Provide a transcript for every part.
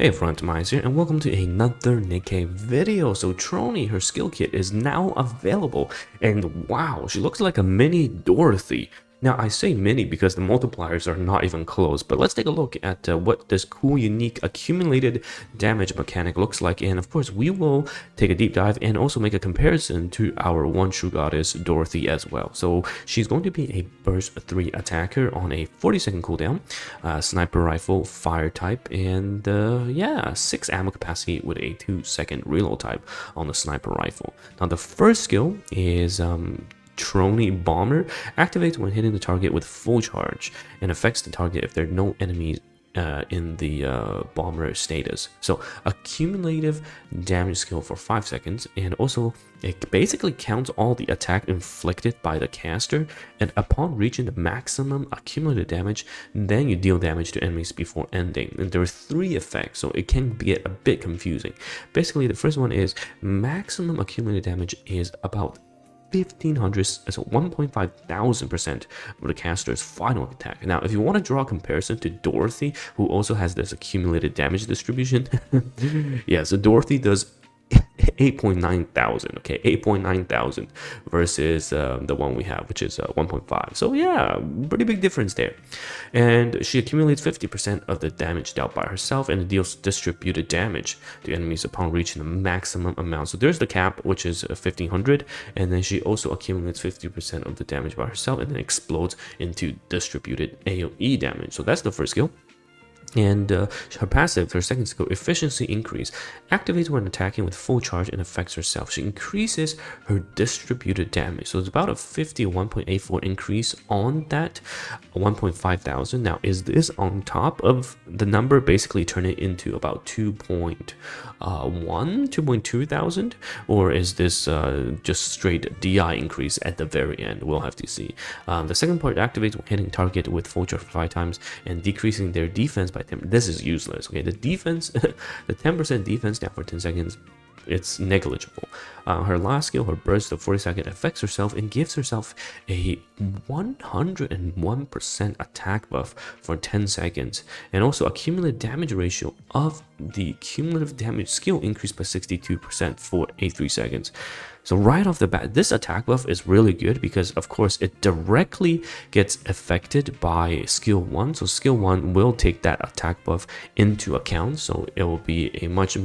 Hey everyone, TimaeuSS here, and welcome to another NIKKE video. So Trony, her skill kit is now available, and wow, she looks like a mini Dorothy. Now I say mini because the multipliers are not even close, but let's take a look at what this cool, unique, accumulated damage mechanic looks like, and of course we will take a deep dive and also make a comparison to our one true goddess Dorothy as well. So she's going to be a burst 3 attacker on a 40-second cooldown, sniper rifle, fire type, and yeah, 6 ammo capacity with a 2-second reload type on the sniper rifle. Now the first skill is Trony Bomber, activates when hitting the target with full charge and affects the target if there are no enemies in the bomber status. So accumulative damage skill for 5 seconds, and also it basically counts all the attack inflicted by the caster, and upon reaching the maximum accumulated damage, then you deal damage to enemies before ending. And there are 3 effects, so it can get a bit confusing. Basically, the first one is maximum accumulated damage is about 1500, so 1,500% of the caster's final attack. Now, if you want to draw a comparison to Dorothy, who also has this accumulated damage distribution, yeah, so Dorothy does 8,900, okay, 8,900 versus the one we have, which is 1.5. So yeah, pretty big difference there. And she accumulates 50% of the damage dealt by herself, and deals distributed damage to enemies upon reaching the maximum amount. So there's the cap, which is 1500, and then she also accumulates 50% of the damage by herself, and then explodes into distributed AoE damage. So that's the first skill. And her passive, her second skill, efficiency increase, activates when attacking with full charge and affects herself. She increases her distributed damage, so it's about a 51.84 increase on that 1,500. Now, is this on top of the number, basically turn it into about 2.2 thousand, or is this just straight DI increase at the very end? We'll have to see. The second part activates when hitting target with full charge 5 times and decreasing their defense by 10. This is useless. Okay, the defense, the 10% defense down for 10 seconds, it's negligible. Her last skill, her burst of 40-second, affects herself and gives herself a 101% attack buff for 10 seconds, and also accumulated damage ratio of the cumulative damage skill increased by 62% for 83 seconds. So right off the bat, this attack buff is really good because, of course, it directly gets affected by skill 1. So skill 1 will take that attack buff into account. So it will be a much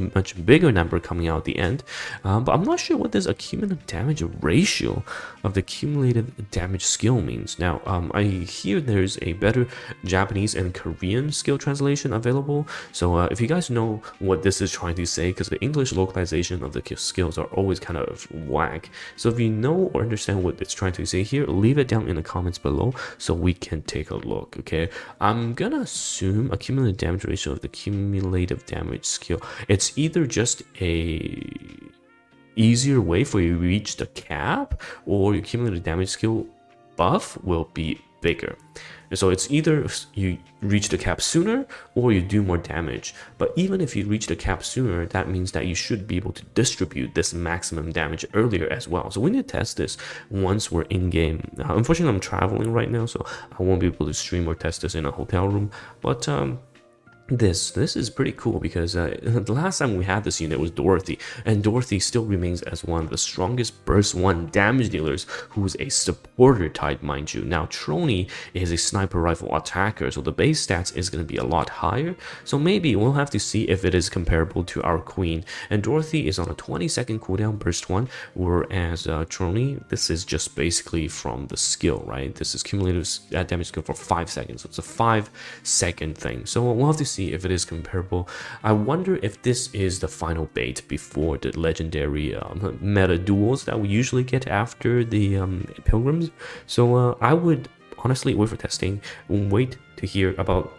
bigger number coming out at the end. But I'm not sure what this accumulative damage ratio of the cumulative damage skill means. Now, I hear there's a better Japanese and Korean skill translation available. So if you guys know what this is trying to say, because the English localization of the skills are always kind of whack. So if you know or understand what it's trying to say here, leave it down in the comments below so we can take a look. Okay, I'm gonna assume accumulated damage ratio of the cumulative damage skill, it's either just a easier way for you to reach the cap, or your cumulative damage skill buff will be bigger. And so it's either you reach the cap sooner or you do more damage. But even if you reach the cap sooner, that means that you should be able to distribute this maximum damage earlier as well. So we need to test this once we're in game. Unfortunately, I'm traveling right now, so I won't be able to stream or test this in a hotel room. But this is pretty cool because the last time we had this unit was Dorothy, and Dorothy still remains as one of the strongest burst 1 damage dealers, who's a supporter type, mind you. Now Trony is a sniper rifle attacker, so the base stats is going to be a lot higher, so maybe we'll have to see if it is comparable to our queen. And Dorothy is on a 20-second cooldown burst 1, whereas Trony, this is just basically from the skill, right? This is cumulative damage skill for 5 seconds, so it's a 5-second thing. So we'll have to see if it is comparable. I wonder if this is the final bait before the legendary meta duels that we usually get after the pilgrims. So I would honestly wait for testing, wait to hear about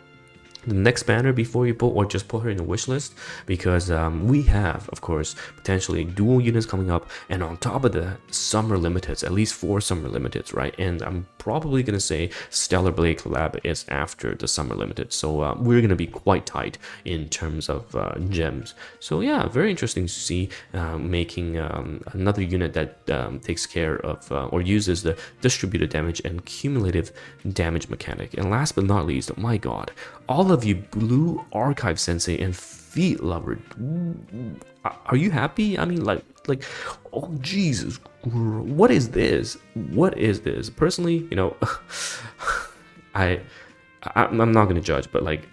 the next banner before you pull, or just put her in the wish list, because we have, of course, potentially dual units coming up, and on top of the summer limiteds, at least 4 summer limiteds, right? And I'm probably gonna say Stellar Blade collab is after the summer limited, so we're gonna be quite tight in terms of gems. So yeah, very interesting to see making another unit that takes care of or uses the distributed damage and cumulative damage mechanic. And last but not least, my god, all of of you Blue Archive Sensei and Feet Lover, are you happy? I mean, like, oh Jesus, what is this? What is this? Personally, you know, I'm not gonna judge, but like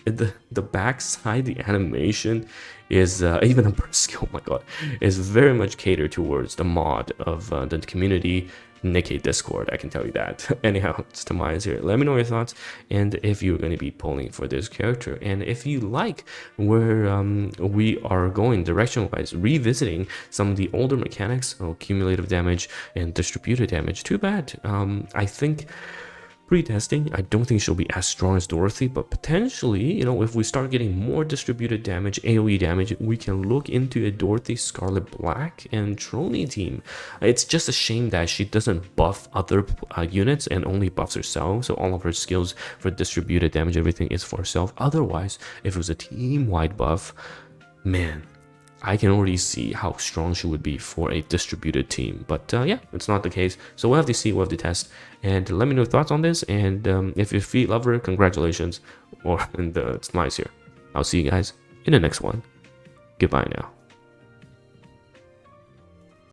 the backside, the animation is even a skill. Oh my god, is very much catered towards the mod of the community NIKKE Discord. I can tell you that. Anyhow, it's TimaeuSS here. Let me know your thoughts and if you're going to be pulling for this character, and if you like where we are going direction wise, revisiting some of the older mechanics, cumulative damage and distributed damage. Too bad. I think pre-testing, I don't think she'll be as strong as Dorothy, but potentially, you know, if we start getting more distributed damage, AoE damage, we can look into a Dorothy Scarlet Black and Trony team. It's just a shame that she doesn't buff other units and only buffs herself, so all of her skills for distributed damage, everything is for herself. Otherwise, if it was a team-wide buff, man, I can already see how strong she would be for a distributed team. But yeah, it's not the case. So we'll have to see, we'll have to test. And let me know your thoughts on this. And if you're a Feet Lover, congratulations. Or, and it's nice here. I'll see you guys in the next one. Goodbye now.